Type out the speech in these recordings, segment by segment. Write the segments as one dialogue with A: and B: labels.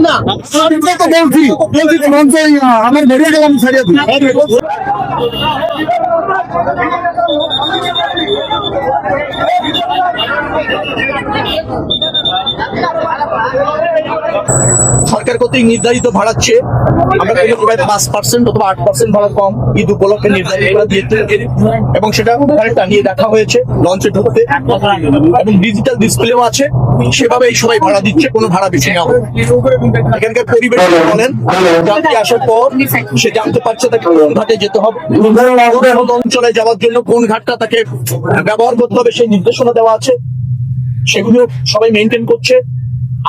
A: না আমার বেরিয়ে গেলাম ছাড়িয়ে
B: সরকার কর্তৃক নির্ধারিত ভাড়াচ্ছে আমরা প্রায় 5% অথবা 8% ভাড়া কম ঈদ উপলক্ষে নির্ধারিত করা দিয়েছে এবং সেটা টানিয়ে দেখা হয়েছে লঞ্চে ঢুকতে এবং ডিজিটাল ডিসপ্লেও আছে। সেভাবে এই সবাই ভাড়া দিচ্ছে, কোনো ভাড়া বেশি না হবে। এখানকার পরিবেশ বলেন যাত্রী আসার পর সে জানতে পারছে তাকে কোন ঘাটে যেতে হবে, কোন অঞ্চলে যাওয়ার জন্য কোন ঘাটটা তাকে ব্যবহার করতে হবে সেই নির্দেশনা দেওয়া আছে। সেগুলো সবাই মেনটেন করছে।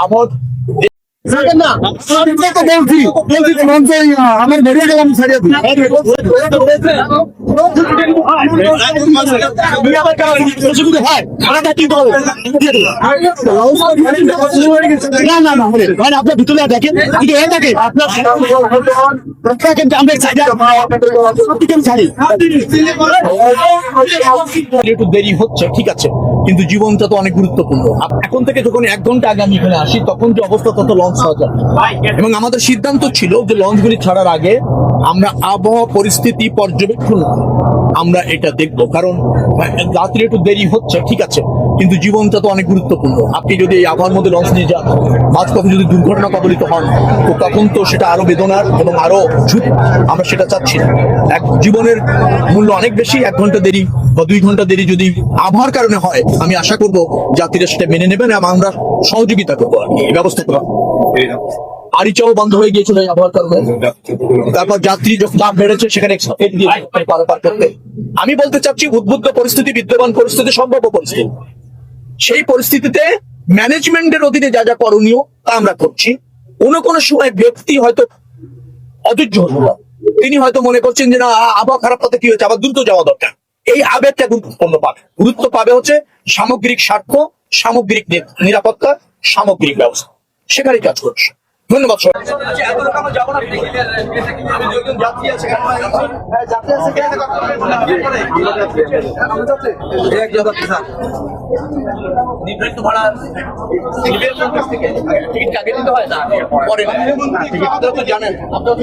B: আমার
A: না আমার বেরিয়ে গেলাম ছাড়িয়ে আপনার ভিতরে দেখেন
B: একটু দেরি হচ্ছে, ঠিক আছে, কিন্তু জীবনটা তো অনেক গুরুত্বপূর্ণ। এখন থেকে যখন 1 ঘন্টা আগে আমি এখানে আসি তখন যে অবস্থা তত লঞ্চ ছাড়া যায় এবং আমাদের সিদ্ধান্ত ছিল যে লঞ্চগুলি ছাড়ার আগে আমরা আবহাওয়া পরিস্থিতি পর্যবেক্ষণ আমরা এটা দেখবো। কারণ রাত্রে একটু দেরি হচ্ছে, ঠিক আছে, কিন্তু জীবনটা তো অনেক গুরুত্বপূর্ণ। আপনি যদি এই আবহাওয়ার মধ্যে লঞ্চ নিয়ে যান, মাঝপথে যদি দুর্ঘটনা কবলিত হন তো তখন তো সেটা আরো বেদনার এবং আরো ঝুঁকি। আমরা সেটা চাচ্ছি না। এক জীবনের মূল্য অনেক বেশি। 1 ঘন্টা দেরি বা 2 ঘন্টা দেরি যদি আবহাওয়ার কারণে হয়, আমি আশা করবো যাত্রীরা সেটা মেনে নেবেন এবং আমরা সহযোগিতা করবো আর কি ব্যবস্থা করা। আরিচাও বন্ধ হয়ে গিয়েছিল এই আবহাওয়ার কারণে। তারপর যাত্রী যখন দাম বেড়েছে সেখানে পারাপার করতে আমি বলতে চাচ্ছি উদ্বুদ্ধ পরিস্থিতি, বিদ্যমান পরিস্থিতি, সম্ভাব্য পরিস্থিতি, সেই পরিস্থিতিতে ম্যানেজমেন্টের অধীনে যা যা করণীয় তা আমরা করছি। কোনো সময় ব্যক্তি হয়তো অধৈর্য হতে পারে, তিনি হয়তো মনে করছেন যে না আবহাওয়া খারাপ তাতে কি হয়েছে, আবার দ্রুত যাওয়া দরকার। এই আবেগটা গুরুত্ব পাবে হচ্ছে সামগ্রিক স্বার্থ, সামগ্রিক নিরাপত্তা, সামগ্রিক ব্যবস্থা, সেখানে কাজ করছে। ধন্যবাদ। নির্ধারিত ভাড়া টিকিট কাকে দিতে হয় না পরে আপনারা তো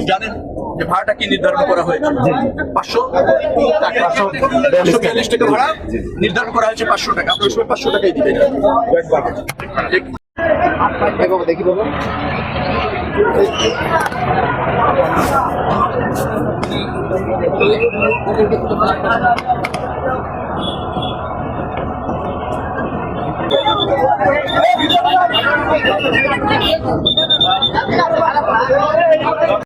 B: জানেন যে ভাড়াটা কি নির্ধারণ করা হয়েছে 542 টাকা ভাড়া নির্ধারণ করা হয়েছে 500 টাকা। আপনার সবাই 500 টাকাই দিবেন। দেখি বাবা